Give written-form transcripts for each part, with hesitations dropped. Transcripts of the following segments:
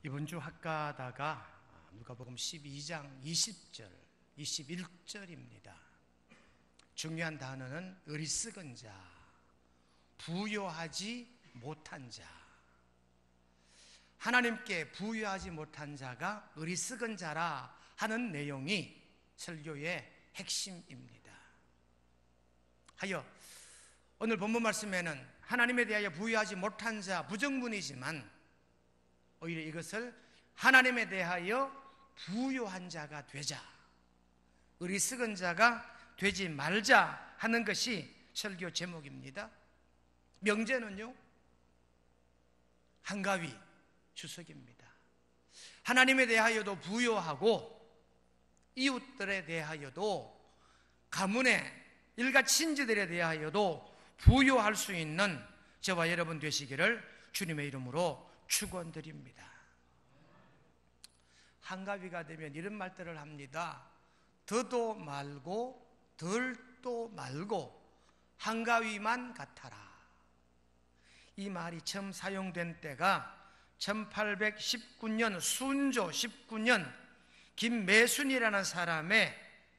이번 주 학가다가 누가복음 12장 20절, 21절입니다. 중요한 단어는 어리석은 자, 부요하지 못한 자. 하나님께 부요하지 못한 자가 어리석은 자라 하는 내용이 설교의 핵심입니다. 하여 오늘 본문 말씀에는 하나님에 대하여 부요하지 못한 자, 부정문이지만 오히려 이것을 하나님에 대하여 부요한 자가 되자, 어리석은 자가 되지 말자 하는 것이 설교 제목입니다. 명제는요, 한가위 추석입니다. 하나님에 대하여도 부요하고 이웃들에 대하여도, 가문의 일가 친지들에 대하여도 부요할 수 있는 저와 여러분 되시기를 주님의 이름으로 축원드립니다. 한가위가 되면 이런 말들을 합니다. 더도 말고 덜도 말고 한가위만 같아라. 이 말이 처음 사용된 때가 1819년 순조 19년 김매순이라는 사람의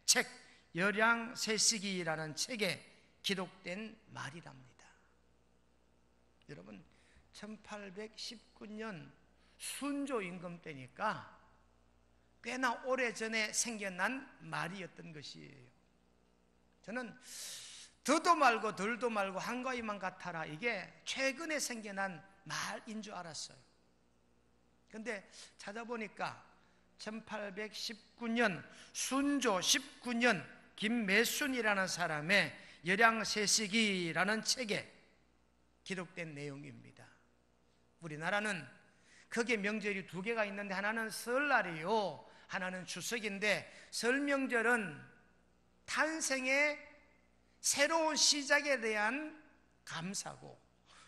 책 열양세식이라는 책에 기록된 말이랍니다. 여러분, 1819년 순조 임금 때니까 꽤나 오래전에 생겨난 말이었던 것이에요. 저는 더도 말고 덜도 말고 한가위만 같아라, 이게 최근에 생겨난 말인 줄 알았어요. 그런데 찾아보니까 1819년 순조 19년 김매순이라는 사람의 열양세식이라는 책에 기록된 내용입니다. 우리나라는 크게 명절이 두 개가 있는데 하나는 설날이요, 하나는 추석인데, 설 명절은 탄생의 새로운 시작에 대한 감사고,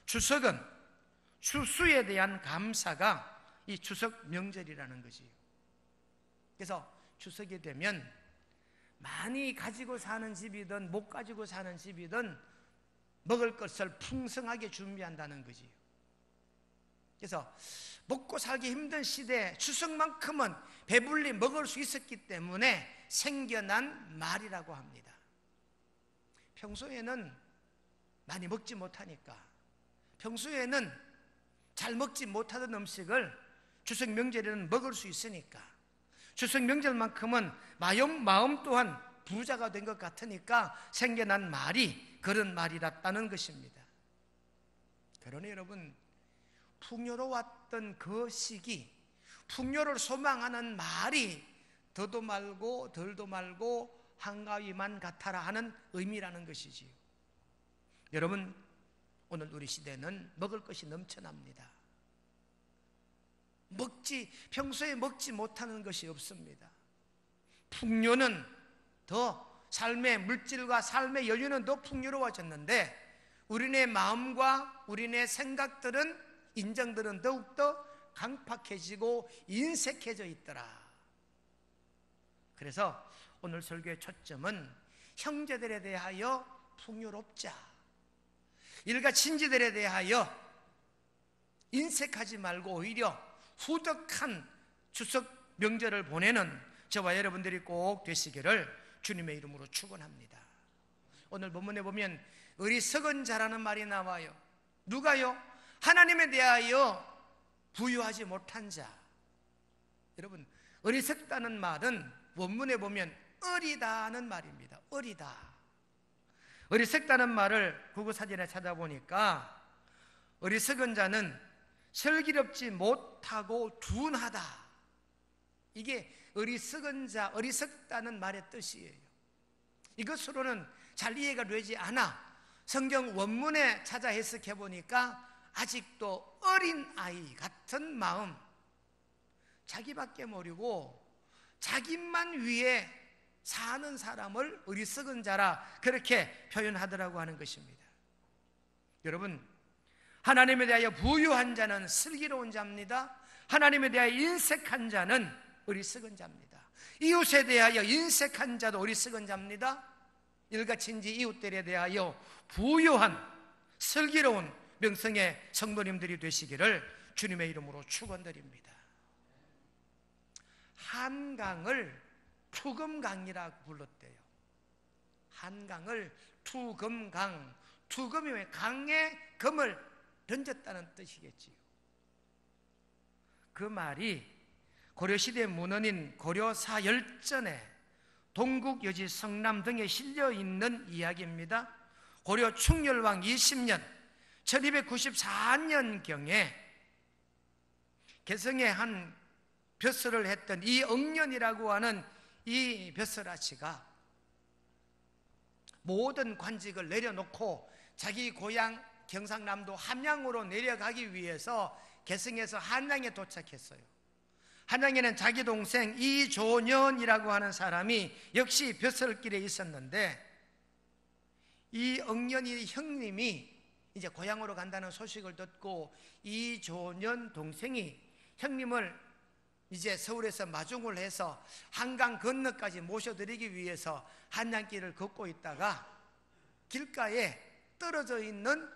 추석은 추수에 대한 감사가 이 추석 명절이라는 것이에요. 그래서 추석이 되면 많이 가지고 사는 집이든 못 가지고 사는 집이든 먹을 것을 풍성하게 준비한다는 거지요. 그래서 먹고 살기 힘든 시대에 추석만큼은 배불리 먹을 수 있었기 때문에 생겨난 말이라고 합니다. 평소에는 많이 먹지 못하니까, 평소에는 잘 먹지 못하던 음식을 추석 명절에는 먹을 수 있으니까, 추석 명절만큼은 마음 또한 부자가 된 것 같으니까 생겨난 말이 그런 말이랐다는 것입니다. 그러니 여러분, 풍요로웠던 그 시기, 풍요를 소망하는 말이 더도 말고 덜도 말고 한가위만 같아라 하는 의미라는 것이지요. 여러분, 오늘 우리 시대는 먹을 것이 넘쳐납니다. 평소에 먹지 못하는 것이 없습니다. 풍요는 더, 삶의 물질과 삶의 여유는 더 풍요로워졌는데, 우리네 마음과 우리네 생각들은, 인정들은 더욱더 강팍해지고 인색해져 있더라. 그래서 오늘 설교의 초점은 형제들에 대하여 풍요롭자, 일가 친지들에 대하여 인색하지 말고 오히려 후덕한 추석 명절을 보내는 저와 여러분들이 꼭 되시기를 주님의 이름으로 축원합니다. 오늘 본문에 보면 어리석은 자라는 말이 나와요. 누가요? 하나님에 대하여 부요하지 못한 자. 여러분, 어리석다는 말은 원문에 보면 어리다는 말입니다. 어리다. 어리석다는 말을 국어사전에 찾아보니까 어리석은 자는 슬기롭지 못하고 둔하다. 이게 어리석은 자, 어리석다는 말의 뜻이에요. 이것으로는 잘 이해가 되지 않아 성경 원문에 찾아 해석해 보니까 아직도 어린 아이 같은 마음, 자기밖에 모르고 자기만 위해 사는 사람을 어리석은 자라 그렇게 표현하더라고 하는 것입니다. 여러분, 하나님에 대하여 부유한 자는 슬기로운 자입니다. 하나님에 대하여 인색한 자는 어리석은 자입니다. 이웃에 대하여 인색한 자도 어리석은 자입니다. 일가 친지 이웃들에 대하여 부유한 슬기로운 명성의 성도님들이 되시기를 주님의 이름으로 축원드립니다. 한강을 투금강이라고 불렀대요. 한강을 투금강, 투금이 왜 강에 금을 던졌다는 뜻이겠지요. 그 말이 고려시대 문헌인 고려사열전에 동국여지 성남 등에 실려있는 이야기입니다. 고려 충렬왕 20년 1294년경에 개성에 한 벼슬을 했던 이응년이라고 하는 이 벼슬아치가 모든 관직을 내려놓고 자기 고향 경상남도 함양으로 내려가기 위해서 개성에서 한양에 도착했어요. 한양에는 자기 동생 이조년이라고 하는 사람이 역시 벼슬길에 있었는데, 이 응년이 형님이 이제 고향으로 간다는 소식을 듣고 이조년 동생이 형님을 이제 서울에서 마중을 해서 한강 건너까지 모셔드리기 위해서 한양길을 걷고 있다가 길가에 떨어져 있는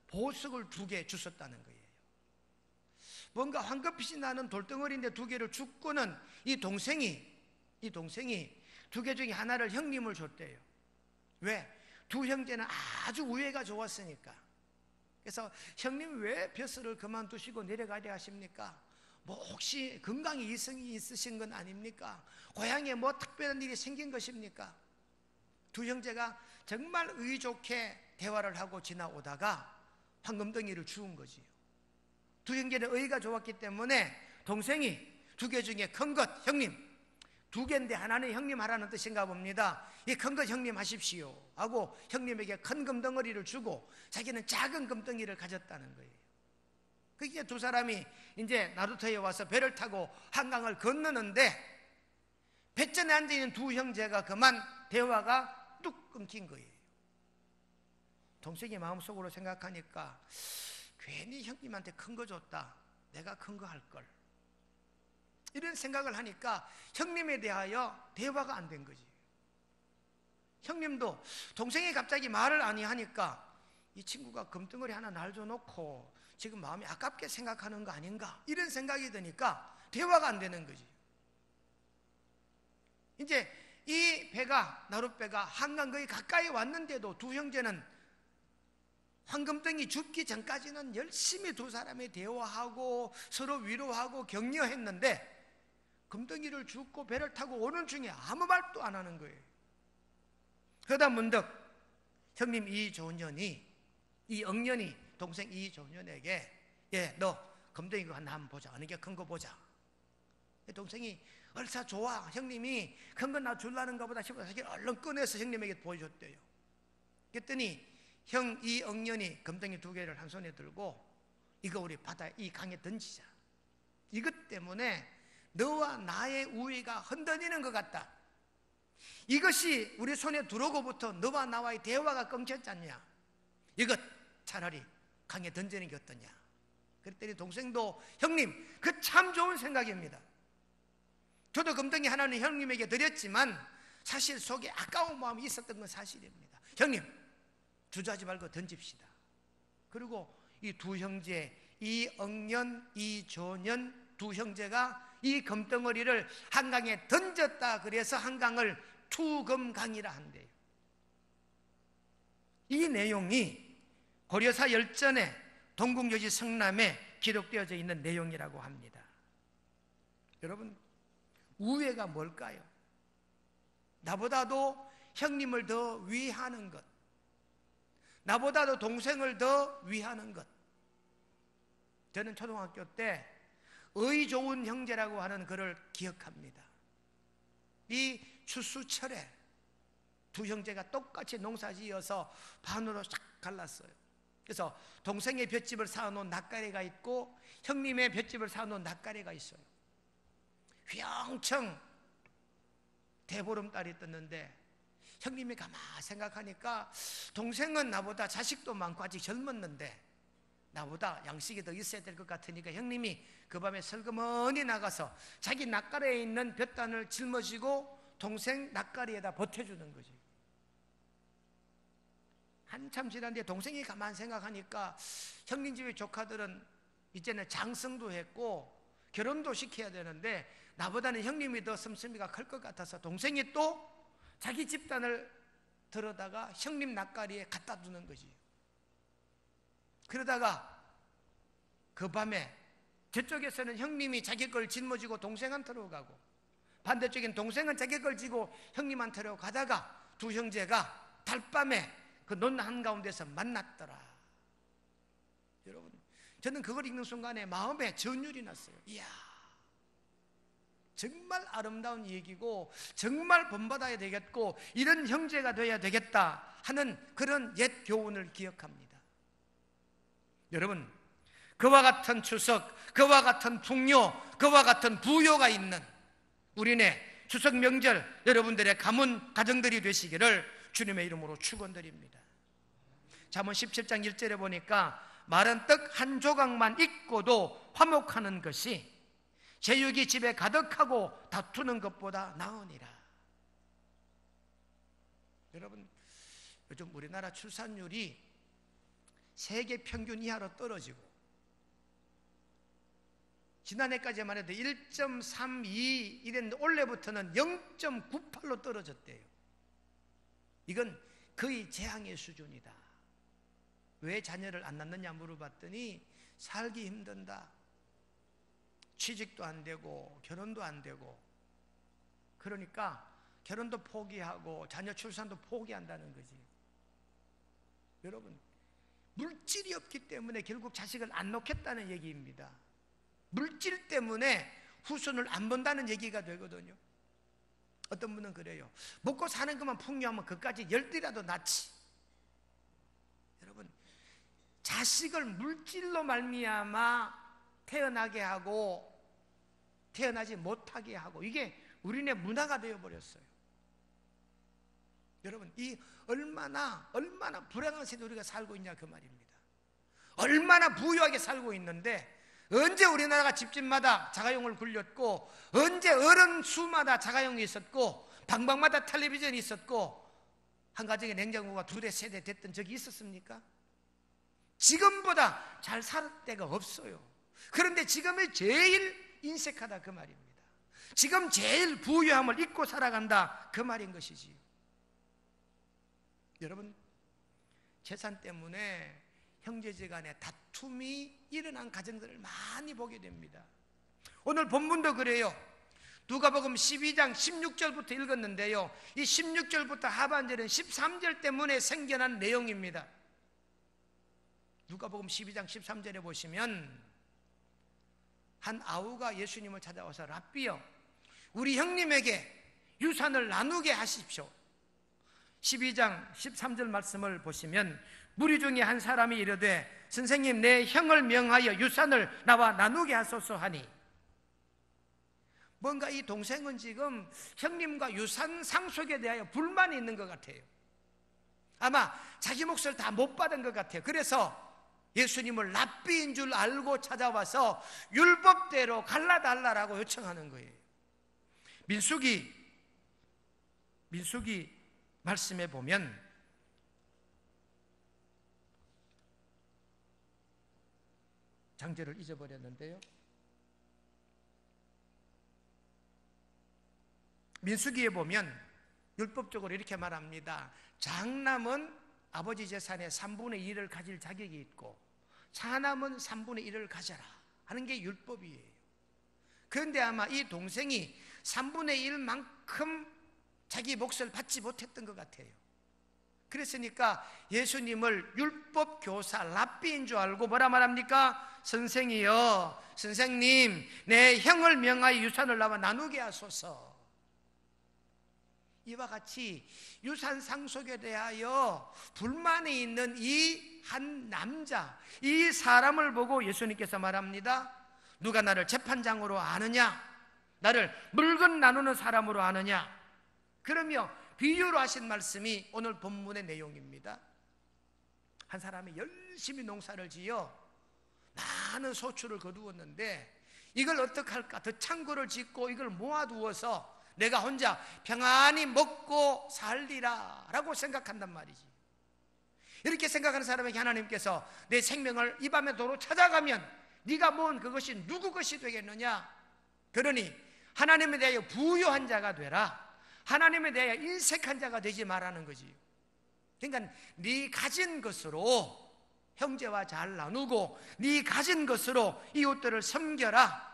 보석을 2개 주웠다는 거예요. 뭔가 황급빛이 나는 돌덩어리인데 2개를 줍고는 이 동생이 2개 중에 하나를 형님을 줬대요. 왜? 2 형제는 아주 우애가 좋았으니까. 그래서 형님 왜 벼슬을 그만두시고 내려가야 하십니까? 뭐 혹시 건강에 이성이 있으신 건 아닙니까? 고향에 뭐 특별한 일이 생긴 것입니까? 2 형제가 정말 의좋게 대화를 하고 지나오다가 황금덩이를 주운 거지요. 2 형제는 의가 좋았기 때문에 동생이 2개 중에 큰 것, 형님 2개인데 하나는 형님 하라는 뜻인가 봅니다. 이 큰 것 형님 하십시오 하고 형님에게 큰 금덩어리를 주고 자기는 작은 금덩이를 가졌다는 거예요. 그게 2 사람이 이제 나루터에 와서 배를 타고 한강을 건너는데 배전에 앉아있는 2 형제가 그만 대화가 뚝 끊긴 거예요. 동생이 마음속으로 생각하니까 괜히 형님한테 큰 거 줬다, 내가 큰 거 할걸, 이런 생각을 하니까 형님에 대하여 대화가 안 된 거지. 형님도 동생이 갑자기 말을 안 하니까 이 친구가 금덩어리 하나 날줘놓고 지금 마음이 아깝게 생각하는 거 아닌가, 이런 생각이 드니까 대화가 안 되는 거지. 이제 이 배가, 나룻배가 한강 거의 가까이 왔는데도 2 형제는 황금덩이 줍기 전까지는 열심히 2 사람이 대화하고 서로 위로하고 격려했는데 금덩이를 줍고 배를 타고 오는 중에 아무 말도 안 하는 거예요. 그러다 문득 형님 이조년이, 이응년이 동생 이조년에게 너 금덩이 그거 하나 한번 보자, 어느 게 큰 거 보자. 동생이 얼싸 좋아, 형님이 큰 건 나 줄라는가 보다 싶어서 자기 얼른 꺼내서 형님에게 보여줬대요. 그랬더니 형 이응년이 금덩이 2개를 한 손에 들고 이거 우리 바다에, 이 강에 던지자. 이것 때문에 너와 나의 우애가 흔들리는 것 같다. 이것이 우리 손에 들어오고부터 너와 나와의 대화가 끊겼잖냐. 이것 차라리 강에 던지는 게 어떠냐. 그랬더니 동생도 형님 그 참 좋은 생각입니다. 저도 금덩이 하나는 형님에게 드렸지만 사실 속에 아까운 마음이 있었던 건 사실입니다. 형님 주저하지 말고 던집시다. 그리고 이 2 형제, 이응년, 이조년 2 형제가 이 금덩어리를 한강에 던졌다. 그래서 한강을 투금강이라 한대요. 이 내용이 고려사 열전에 동국여지 성남에 기록되어져 있는 내용이라고 합니다. 여러분, 우애가 뭘까요? 나보다도 형님을 더 위하는 것, 나보다도 동생을 더 위하는 것. 저는 초등학교 때 의 좋은 형제라고 하는 글을 기억합니다. 이 추수철에 2 형제가 똑같이 농사지어서 반으로 싹 갈랐어요. 그래서 동생의 볏집을 쌓아놓은 낯가리가 있고 형님의 볏집을 쌓아놓은 낯가리가 있어요. 휘영청 대보름달이 떴는데 형님이 가만히 생각하니까 동생은 나보다 자식도 많고 아직 젊었는데 나보다 양식이 더 있어야 될 것 같으니까 형님이 그 밤에 슬그머니 나가서 자기 낯가리에 있는 볏단을 짊어지고 동생 낯가리에다 버텨주는 거지. 한참 지난 뒤에 동생이 가만히 생각하니까 형님 집의 조카들은 이제는 장성도 했고 결혼도 시켜야 되는데 나보다는 형님이 더 씀씀이가 클 것 같아서 동생이 또 자기 집단을 들어다가 형님 낯가리에 갖다 두는 거지. 그러다가 그 밤에 저쪽에서는 형님이 자기 걸 짊어지고 동생한테로 가고, 반대쪽엔 동생은 자기 걸 지고 형님한테로 가다가 두 형제가 달밤에 그 논 한가운데서 만났더라. 여러분, 저는 그걸 읽는 순간에 마음에 전율이 났어요. 이야, 정말 아름다운 얘기고 정말 본받아야 되겠고 이런 형제가 돼야 되겠다 하는 그런 옛 교훈을 기억합니다. 여러분, 그와 같은 추석, 그와 같은 풍요, 그와 같은 부요가 있는 우리네 추석 명절 여러분들의 가문 가정들이 되시기를 주님의 이름으로 축원드립니다. 잠언 17장 1절에 보니까 마른 떡 한 조각만 있고도 화목하는 것이 제육이 집에 가득하고 다투는 것보다 나으니라. 여러분, 요즘 우리나라 출산율이 세계 평균 이하로 떨어지고 지난해까지만 해도 1.32 이랬는데 올해부터는 0.98로 떨어졌대요. 이건 거의 재앙의 수준이다. 왜 자녀를 안 낳느냐 물어봤더니 살기 힘든다. 취직도 안 되고 결혼도 안 되고, 그러니까 결혼도 포기하고 자녀 출산도 포기한다는 거지. 여러분, 물질이 없기 때문에 결국 자식을 안 놓겠다는 얘기입니다. 물질 때문에 후손을 안 본다는 얘기가 되거든요. 어떤 분은 그래요. 먹고 사는 것만 풍요하면 그까지 10대라도 낳지. 여러분, 자식을 물질로 말미암아 태어나게 하고 태어나지 못하게 하고, 이게 우리네 문화가 되어버렸어요. 여러분, 이 얼마나 불행한 세대 우리가 살고 있냐 그 말입니다. 얼마나 부유하게 살고 있는데 언제 우리나라가 집집마다 자가용을 굴렸고, 언제 어른 수마다 자가용이 있었고, 방방마다 텔레비전이 있었고, 한 가정에 냉장고가 2대 3대 됐던 적이 있었습니까? 지금보다 잘 살 때가 없어요. 그런데 지금이 제일 인색하다 그 말입니다. 지금 제일 부유함을 잊고 살아간다 그 말인 것이지요. 여러분, 재산 때문에 형제지간에 다툼이 일어난 가정들을 많이 보게 됩니다. 오늘 본문도 그래요. 누가복음 12장 16절부터 읽었는데요, 이 16절부터 하반절은 13절 때문에 생겨난 내용입니다. 누가복음 12장 13절에 보시면 한 아우가 예수님을 찾아와서 랍비여, 우리 형님에게 유산을 나누게 하십시오. 12장 13절 말씀을 보시면 무리 중에 한 사람이 이르되 선생님, 내 형을 명하여 유산을 나와 나누게 하소서 하니, 뭔가 이 동생은 지금 형님과 유산 상속에 대하여 불만이 있는 것 같아요. 아마 자기 몫을 다 못 받은 것 같아요. 그래서 예수님을 랍비인 줄 알고 찾아와서 율법대로 갈라달라라고 요청하는 거예요. 민수기 말씀에 보면 장제를 잊어버렸는데요, 민수기에 보면 율법적으로 이렇게 말합니다. 장남은 아버지 재산의 3분의 1을 가질 자격이 있고 차남은 3분의 1을 가져라 하는 게 율법이에요. 그런데 아마 이 동생이 3분의 1만큼 자기 몫을 받지 못했던 것 같아요. 그랬으니까 예수님을 율법 교사 랍비인 줄 알고 뭐라 말합니까? 선생이여, 선생님, 내 형을 명하여 유산을 나와 나누게 하소서. 이와 같이 유산 상속에 대하여 불만이 있는 이 한 남자, 이 사람을 보고 예수님께서 말합니다. 누가 나를 재판장으로 아느냐? 나를 물건 나누는 사람으로 아느냐? 그러며 비유로 하신 말씀이 오늘 본문의 내용입니다. 한 사람이 열심히 농사를 지어 많은 소출을 거두었는데 이걸 어떻게 할까? 더 창고를 짓고 이걸 모아두어서 내가 혼자 평안히 먹고 살리라 라고 생각한단 말이지. 이렇게 생각하는 사람에게 하나님께서 내 생명을 이 밤에 도로 찾아가면 네가 모은 그것이 누구 것이 되겠느냐? 그러니 하나님에 대하여 부유한 자가 되라. 하나님에 대하여 인색한 자가 되지 말라는 거지. 그러니까 네 가진 것으로 형제와 잘 나누고 네 가진 것으로 이웃들을 섬겨라.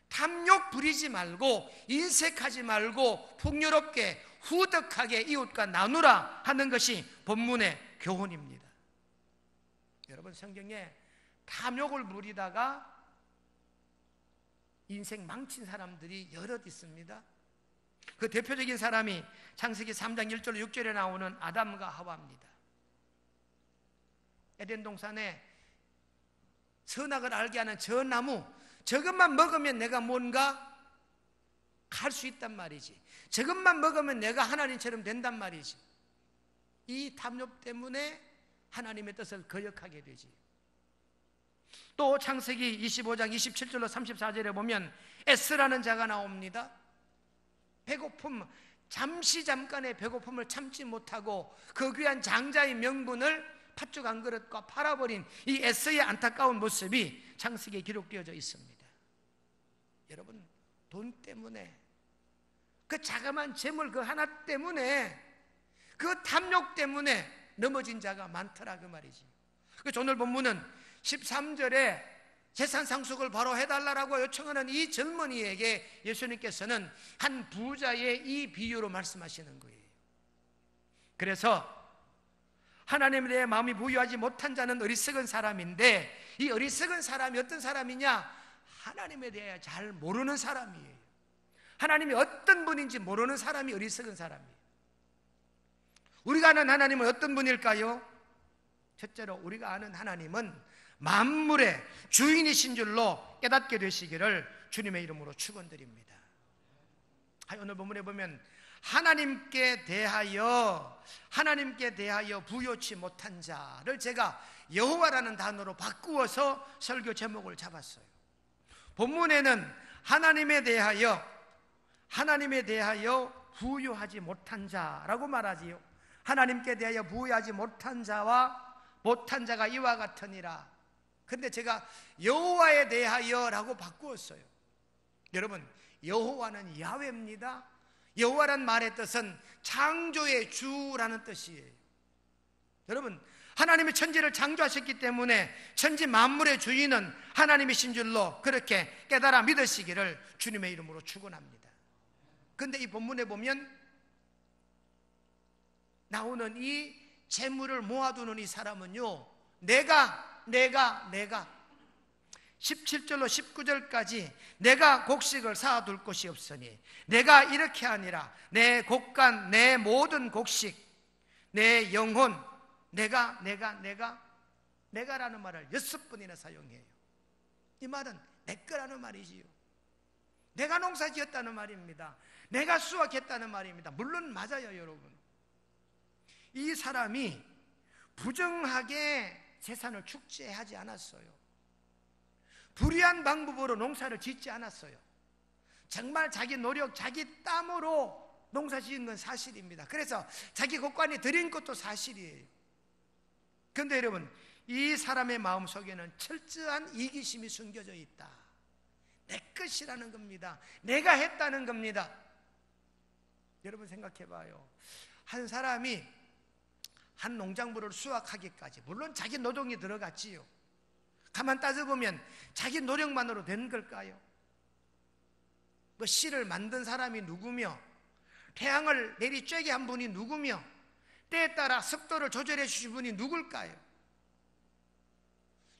탐욕 부리지 말고 인색하지 말고 풍요롭게 후덕하게 이웃과 나누라 하는 것이 본문의 교훈입니다. 여러분, 성경에 탐욕을 부리다가 인생 망친 사람들이 여럿 있습니다. 그 대표적인 사람이 창세기 3장 1절 6절에 나오는 아담과 하와입니다. 에덴 동산에 선악을 알게 하는 저 나무, 저것만 먹으면 내가 뭔가 할 수 있단 말이지. 저것만 먹으면 내가 하나님처럼 된단 말이지. 이 탐욕 때문에 하나님의 뜻을 거역하게 되지. 또 창세기 25장 27절로 34절에 보면 에스라는 자가 나옵니다. 배고픔, 잠깐의 배고픔을 참지 못하고 그 귀한 장자의 명분을 팥죽 한 그릇과 팔아버린 이 에스의 안타까운 모습이 창세기에 기록되어져 있습니다. 여러분, 돈 때문에, 그 자그마한 재물 그 하나 때문에, 그 탐욕 때문에 넘어진 자가 많더라 그 말이지. 그래서 오늘 본문은 13절에 재산 상속을 바로 해달라고 요청하는 이 젊은이에게 예수님께서는 한 부자의 이 비유로 말씀하시는 거예요. 그래서 하나님에 대해 마음이 부유하지 못한 자는 어리석은 사람인데, 이 어리석은 사람이 어떤 사람이냐? 하나님에 대해 잘 모르는 사람이에요. 하나님이 어떤 분인지 모르는 사람이 어리석은 사람이에요. 우리가 아는 하나님은 어떤 분일까요? 첫째로 우리가 아는 하나님은 만물의 주인이신 줄로 깨닫게 되시기를 주님의 이름으로 축원드립니다. 오늘 본문에 보면 하나님께 대하여 부요치 못한 자를 제가 여호와라는 단어로 바꾸어서 설교 제목을 잡았어요. 본문에는 하나님에 대하여 부유하지 못한 자라고 말하지요. 하나님께 대하여 부유하지 못한 자가 이와 같으니라. 근데 제가 여호와에 대하여라고 바꾸었어요. 여러분, 여호와는 야훼입니다. 여호와란 말의 뜻은 창조의 주라는 뜻이에요. 여러분, 하나님이 천지를 창조하셨기 때문에 천지 만물의 주인은 하나님이신 줄로 그렇게 깨달아 믿으시기를 주님의 이름으로 축원합니다. 그런데 이 본문에 보면 나오는 이 재물을 모아두는 이 사람은요, 내가 17절로 19절까지 내가 곡식을 쌓아둘 곳이 없으니 내가 이렇게 하니라. 내 곡간, 내 모든 곡식, 내 영혼, 내가라는 말을 6번이나 사용해요. 이 말은 내 거라는 말이지요. 내가 농사 지었다는 말입니다. 내가 수확했다는 말입니다. 물론 맞아요, 여러분. 이 사람이 부정하게 재산을 축제하지 않았어요. 불의한 방법으로 농사를 짓지 않았어요. 정말 자기 노력, 자기 땀으로 농사 지은 건 사실입니다. 그래서 자기 곡간에 들인 것도 사실이에요. 그런데 여러분, 이 사람의 마음속에는 철저한 이기심이 숨겨져 있다. 내 것이라는 겁니다. 내가 했다는 겁니다. 여러분 생각해 봐요. 한 사람이 한 농작물을 수확하기까지 물론 자기 노동이 들어갔지요. 가만 따져보면 자기 노력만으로 된 걸까요? 뭐 씨를 만든 사람이 누구며, 태양을 내리쬐게 한 분이 누구며, 때에 따라 습도를 조절해 주신 분이 누굴까요?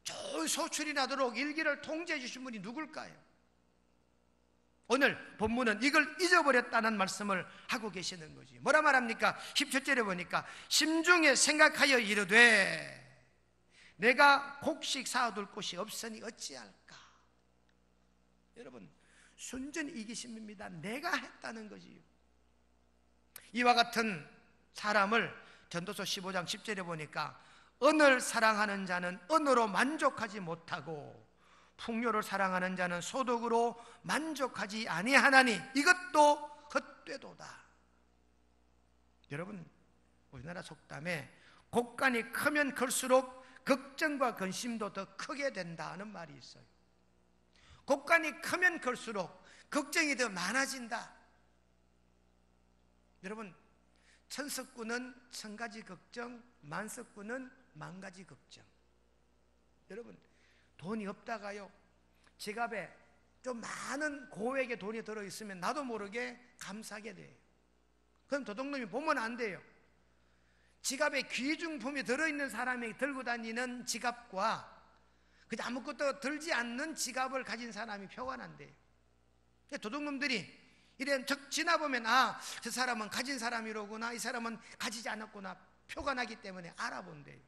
좋은 소출이 나도록 일기를 통제해 주신 분이 누굴까요? 오늘 본문은 이걸 잊어버렸다는 말씀을 하고 계시는 거지. 뭐라 말합니까? 17절에 보니까 심중에 생각하여 이르되 내가 곡식 쌓아둘 곳이 없으니 어찌할까? 여러분, 순전 이기심입니다. 내가 했다는 거지요. 이와 같은 사람을 전도서 15장 10절에 보니까 은을 사랑하는 자는 은으로 만족하지 못하고 풍요를 사랑하는 자는 소득으로 만족하지 아니하나니 이것도 헛되도다. 여러분, 우리나라 속담에 곡간이 크면 클수록 걱정과 근심도 더 크게 된다는 말이 있어요. 곡간이 크면 클수록 걱정이 더 많아진다. 여러분, 천석구는 천가지 걱정, 만석구는 만가지 걱정. 여러분, 돈이 없다가요, 지갑에 좀 많은 고액의 돈이 들어있으면 나도 모르게 감사하게 돼요. 그럼 도둑놈이 보면 안 돼요. 지갑에 귀중품이 들어있는 사람이 들고 다니는 지갑과 그냥 아무것도 들지 않는 지갑을 가진 사람이 표가 난대요. 도둑놈들이 이래 적 지나보면 저 사람은 가진 사람이로구나, 이 사람은 가지지 않았구나 표가 나기 때문에 알아본대요.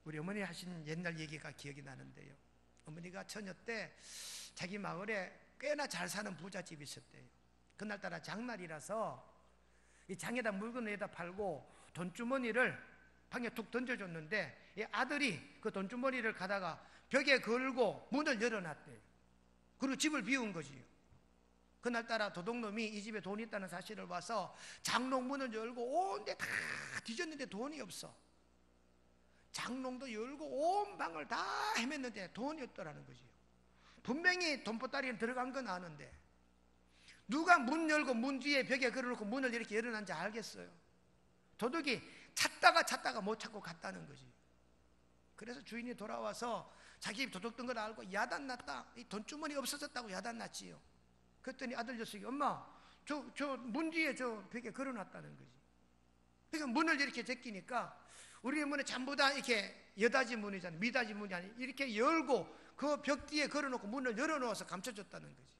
우리 어머니 하신 옛날 얘기가 기억이 나는데요. 어머니가 처녀 때 자기 마을에 꽤나 잘 사는 부잣집이 있었대요. 그날따라 장날이라서 이 장에다 물건에다 팔고 돈주머니를 방에 툭 던져줬는데 이 아들이 그 돈주머니를 가다가 벽에 걸고 문을 열어놨대요. 그리고 집을 비운 거지요. 그날따라 도둑놈이 이 집에 돈이 있다는 사실을 봐서 장롱 문을 열고 온 데 다 뒤졌는데 돈이 없어. 장롱도 열고 온 방을 다 헤맸는데 돈이 없더라는 거지요. 분명히 돈보따리에 들어간 건 아는데 누가 문 열고 문 뒤에 벽에 걸어놓고 문을 이렇게 열어놨는지 알겠어요? 도둑이 찾다가 못 찾고 갔다는 거지. 그래서 주인이 돌아와서 자기 도둑된 걸 알고 야단났다. 이 돈주머니 없어졌다고 야단났지요. 그랬더니 아들 녀석이 엄마 저 문 뒤에 저 벽에 걸어놨다는 거지. 그러니까 문을 이렇게 제끼니까 우리 문에 전부 다 이렇게 여다지 문이잖아요. 미다지 문이 아니고 이렇게 열고 그 벽 뒤에 걸어놓고 문을 열어놓아서 감춰줬다는 거지.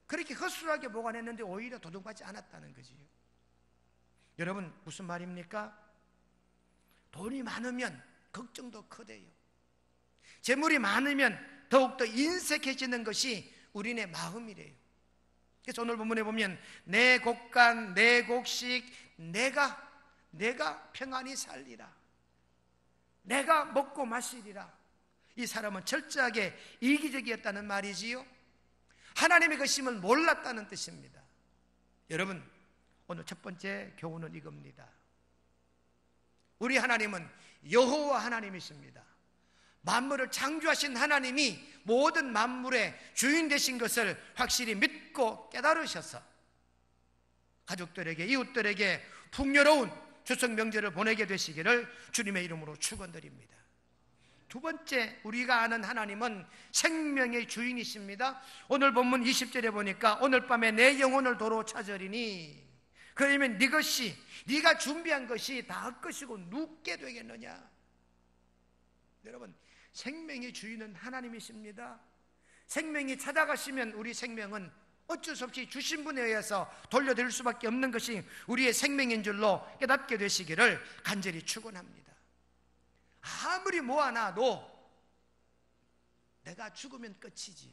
그렇게 허술하게 보관했는데 오히려 도둑받지 않았다는 거지요. 여러분, 무슨 말입니까? 돈이 많으면 걱정도 커대요. 재물이 많으면 더욱더 인색해지는 것이 우리네 마음이래요. 그래서 오늘 본문에 보면 내 곡간 내 곡식 내가 평안히 살리라, 내가 먹고 마시리라. 이 사람은 철저하게 이기적이었다는 말이지요. 하나님의 것임을 몰랐다는 뜻입니다. 여러분, 오늘 첫 번째 교훈은 이겁니다. 우리 하나님은 여호와 하나님이십니다. 만물을 창조하신 하나님이 모든 만물의 주인 되신 것을 확실히 믿고 깨달으셔서 가족들에게, 이웃들에게 풍요로운 추석 명절을 보내게 되시기를 주님의 이름으로 축원드립니다. 두 번째, 우리가 아는 하나님은 생명의 주인이십니다. 오늘 본문 20절에 보니까 오늘 밤에 내 영혼을 도로 찾으리니, 그러면 네 것이, 네가 준비한 것이 다 헛것이고 눕게 되겠느냐. 여러분, 생명의 주인은 하나님이십니다. 생명이 찾아가시면 우리 생명은 어쩔 수 없이 주신 분에 의해서 돌려드릴 수밖에 없는 것이 우리의 생명인 줄로 깨닫게 되시기를 간절히 축원합니다. 아무리 모아놔도 내가 죽으면 끝이지요.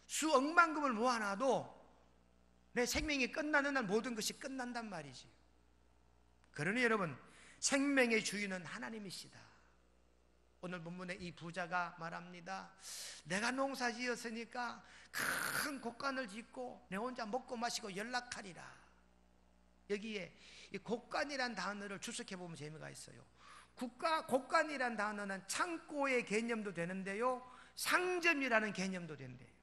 수억만금을 모아놔도 내 생명이 끝나는 날 모든 것이 끝난단 말이지요. 그러니 여러분, 생명의 주인은 하나님이시다. 오늘 본문에 이 부자가 말합니다. 내가 농사 지었으니까 큰 곡간을 짓고 내 혼자 먹고 마시고 연락하리라. 여기에 이 곡간이란 단어를 주석해 보면 재미가 있어요. 곡간이란 단어는 창고의 개념도 되는데요, 상점이라는 개념도 된대요.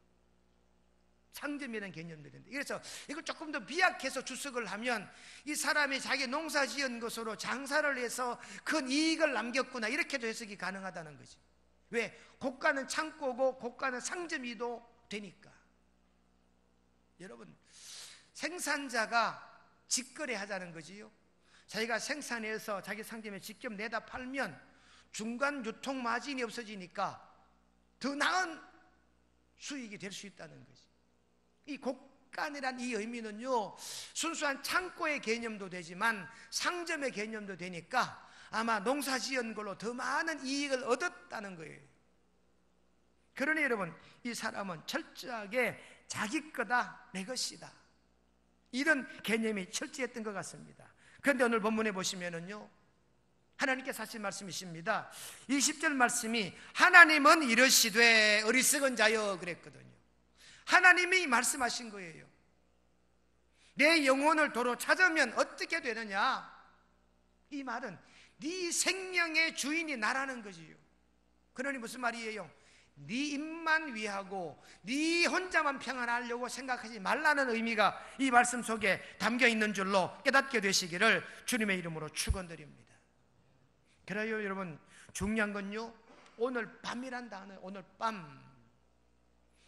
상점이라는 개념도 된대요. 그래서 이걸 조금 더 비약해서 주석을 하면 이 사람이 자기 농사 지은 것으로 장사를 해서 큰 이익을 남겼구나, 이렇게도 해석이 가능하다는 거지. 왜? 곡간은 창고고 곡간은 상점이도 되니까. 여러분, 생산자가 직거래 하자는 거지요. 자기가 생산해서 자기 상점에 직접 내다 팔면 중간 유통 마진이 없어지니까 더 나은 수익이 될 수 있다는 거지. 이 곡간이란 이 의미는요, 순수한 창고의 개념도 되지만 상점의 개념도 되니까 아마 농사 지은 걸로 더 많은 이익을 얻었다는 거예요. 그러니 여러분, 이 사람은 철저하게 자기 거다, 내 것이다, 이런 개념이 철저했던 것 같습니다. 그런데 오늘 본문에 보시면은요, 하나님께서 하신 말씀이십니다. 20절 말씀이 하나님은 이르시되 어리석은 자여 그랬거든요. 하나님이 말씀하신 거예요. 내 영혼을 도로 찾으면 어떻게 되느냐. 이 말은 네 생명의 주인이 나라는 거지요. 그러니 무슨 말이에요? 네 입만 위하고 네 혼자만 평안하려고 생각하지 말라는 의미가 이 말씀 속에 담겨 있는 줄로 깨닫게 되시기를 주님의 이름으로 축원드립니다. 그래요 여러분, 중요한 건요, 오늘 밤이란 단어, 오늘 밤,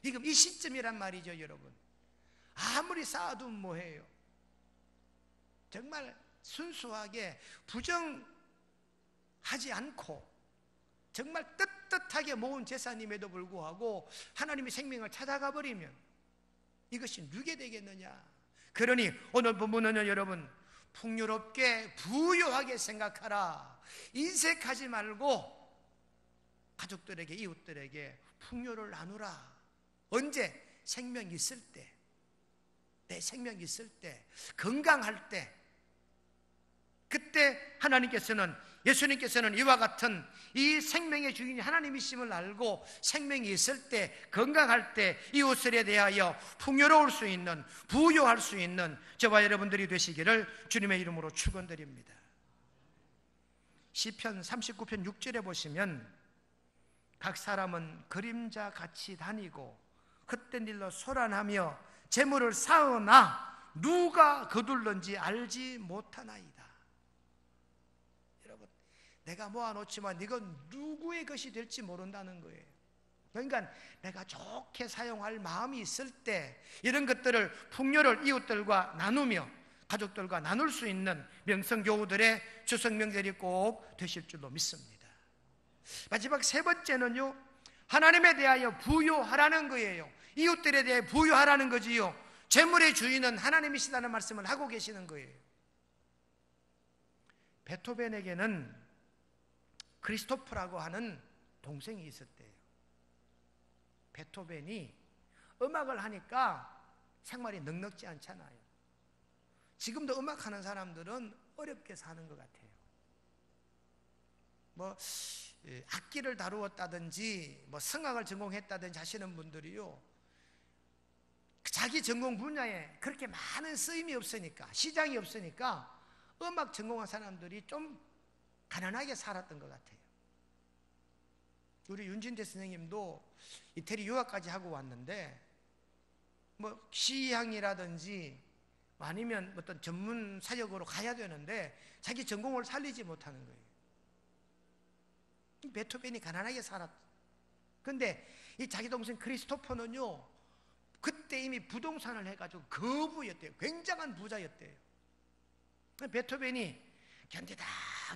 지금 이 시점이란 말이죠. 여러분, 아무리 쌓아도 뭐해요? 정말 순수하게 부정하지 않고 정말 떳떳하게 모은 제사님에도 불구하고 하나님의 생명을 찾아가 버리면 이것이 누게 되겠느냐? 그러니 오늘 본문은 여러분, 풍요롭게 부유하게 생각하라, 인색하지 말고 가족들에게, 이웃들에게 풍요를 나누라. 언제? 생명이 있을 때, 내 생명이 있을 때, 건강할 때, 그때 하나님께서는, 예수님께서는 이와 같은 이 생명의 주인이 하나님이심을 알고 생명이 있을 때, 건강할 때 이웃들에 대하여 풍요로울 수 있는, 부유할 수 있는 저와 여러분들이 되시기를 주님의 이름으로 축원드립니다. 시편 39편 6절에 보시면 각 사람은 그림자 같이 다니고 헛된 일로 소란하며 재물을 쌓으나 누가 거둘는지 알지 못하나이다. 여러분, 내가 모아놓지만 이건 누구의 것이 될지 모른다는 거예요. 그러니까 내가 좋게 사용할 마음이 있을 때 이런 것들을, 풍요를 이웃들과 나누며 가족들과 나눌 수 있는 명성교우들의 추석 명절이 꼭 되실 줄로 믿습니다. 마지막 세 번째는요, 하나님에 대하여 부유하라는 거예요. 이웃들에 대해 부유하라는 거지요. 재물의 주인은 하나님이시다는 말씀을 하고 계시는 거예요. 베토벤에게는 크리스토프라고 하는 동생이 있었대요. 베토벤이 음악을 하니까 생활이 넉넉지 않잖아요. 지금도 음악하는 사람들은 어렵게 사는 것 같아요. 악기를 다루었다든지 성악을 전공했다든지 하시는 분들이요, 자기 전공 분야에 그렇게 많은 쓰임이 없으니까, 시장이 없으니까 음악 전공한 사람들이 좀 가난하게 살았던 것 같아요. 우리 윤진대 선생님도 이태리 유학까지 하고 왔는데 시향이라든지 아니면 어떤 전문 사역으로 가야 되는데 자기 전공을 살리지 못하는 거예요. 베토벤이 가난하게 살았다. 근데 이 자기 동생 크리스토퍼는요, 그때 이미 부동산을 해가지고 거부였대요. 굉장한 부자였대요. 베토벤이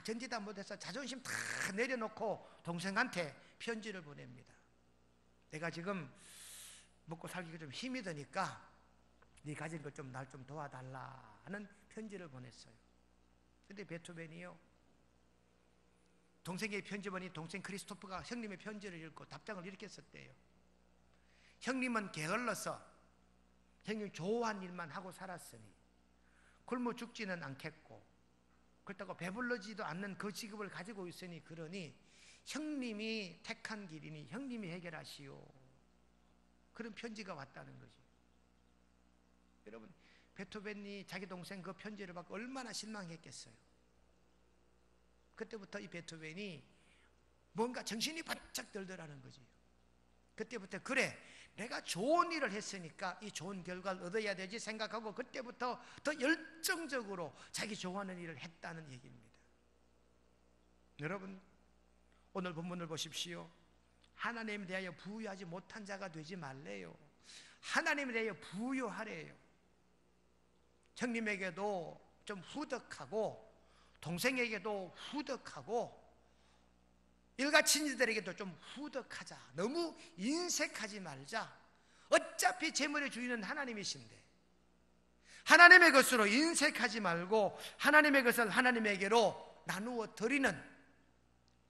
견디다 못해서 자존심 다 내려놓고 동생한테 편지를 보냅니다. 내가 지금 먹고 살기가 좀 힘이 드니까 네 가진 것 좀 날 좀 도와달라 하는 편지를 보냈어요. 근데 베토벤이요, 동생의 편지 보니 동생 크리스토프가 형님의 편지를 읽고 답장을 이렇게 썼대요. 형님은 게을러서 형님 좋아한 일만 하고 살았으니 굶어 죽지는 않겠고, 그렇다고 배불러지도 않는 그 직업을 가지고 있으니 그러니 형님이 택한 길이니 형님이 해결하시오. 그런 편지가 왔다는 거지. 여러분, 베토벤이 자기 동생 그 편지를 받고 얼마나 실망했겠어요. 그때부터 이 베토벤이 뭔가 정신이 바짝 들더라는 거지. 그때부터 그래, 내가 좋은 일을 했으니까 이 좋은 결과를 얻어야 되지 생각하고 그때부터 더 열정적으로 자기 좋아하는 일을 했다는 얘기입니다. 여러분, 오늘 본문을 보십시오. 하나님에 대하여 부유하지 못한 자가 되지 말래요. 하나님에 대하여 부유하래요. 형님에게도 좀 후덕하고 동생에게도 후덕하고 일가 친지들에게도 좀 후덕하자. 너무 인색하지 말자. 어차피 재물의 주인은 하나님이신데 하나님의 것으로 인색하지 말고 하나님의 것을 하나님에게로 나누어 드리는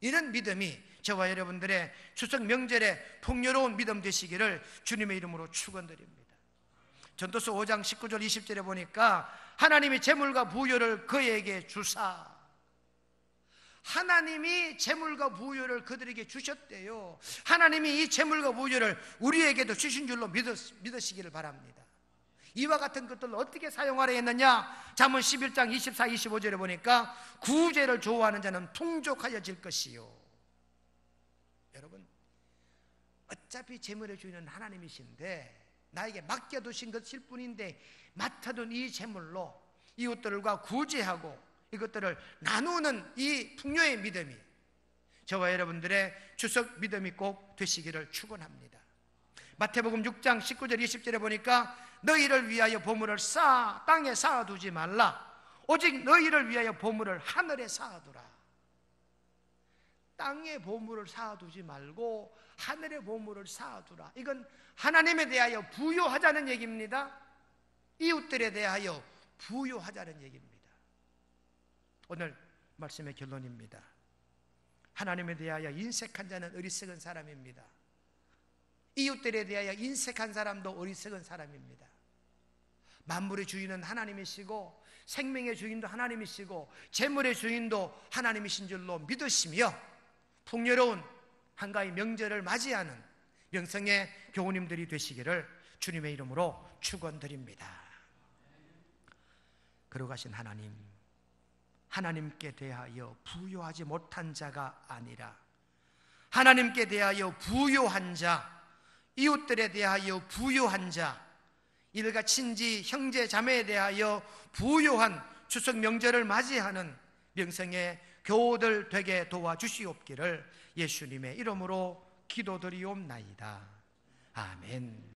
이런 믿음이 저와 여러분들의 추석 명절에 풍요로운 믿음 되시기를 주님의 이름으로 축원드립니다. 전도서 5장 19절 20절에 보니까 하나님이 재물과 부유를 그에게 주사, 하나님이 재물과 부유를 그들에게 주셨대요. 하나님이 이 재물과 부유를 우리에게도 주신 줄로 믿으시기를 바랍니다. 이와 같은 것들을 어떻게 사용하려 했느냐? 잠언 11장 24, 25절에 보니까 구제를 좋아하는 자는 풍족하여질 것이요. 여러분, 어차피 재물의 주인은 하나님이신데 나에게 맡겨두신 것일 뿐인데 맡아둔 이 재물로 이웃들과 구제하고 이것들을 나누는 이 풍요의 믿음이 저와 여러분들의 추석 믿음이 꼭 되시기를 축원합니다. 마태복음 6장 19절 20절에 보니까 너희를 위하여 보물을 땅에 쌓아두지 말라. 오직 너희를 위하여 보물을 하늘에 쌓아두라. 땅에 보물을 쌓아두지 말고 하늘에 보물을 쌓아두라. 이건 하나님에 대하여 부요하자는 얘기입니다. 이웃들에 대하여 부요하자는 얘기입니다. 오늘 말씀의 결론입니다. 하나님에 대하여 인색한 자는 어리석은 사람입니다. 이웃들에 대하여 인색한 사람도 어리석은 사람입니다. 만물의 주인은 하나님이시고 생명의 주인도 하나님이시고 재물의 주인도 하나님이신 줄로 믿으시며 풍요로운 한가위 명절을 맞이하는 명성의 교우님들이 되시기를 주님의 이름으로 축원드립니다. 거룩하신 하나님, 하나님께 대하여 부요하지 못한 자가 아니라 하나님께 대하여 부요한 자, 이웃들에 대하여 부요한 자, 일가 친지 형제 자매에 대하여 부요한 추석 명절을 맞이하는 명성의 교우들 되게 도와주시옵기를 예수님의 이름으로 기도드리옵나이다. 아멘.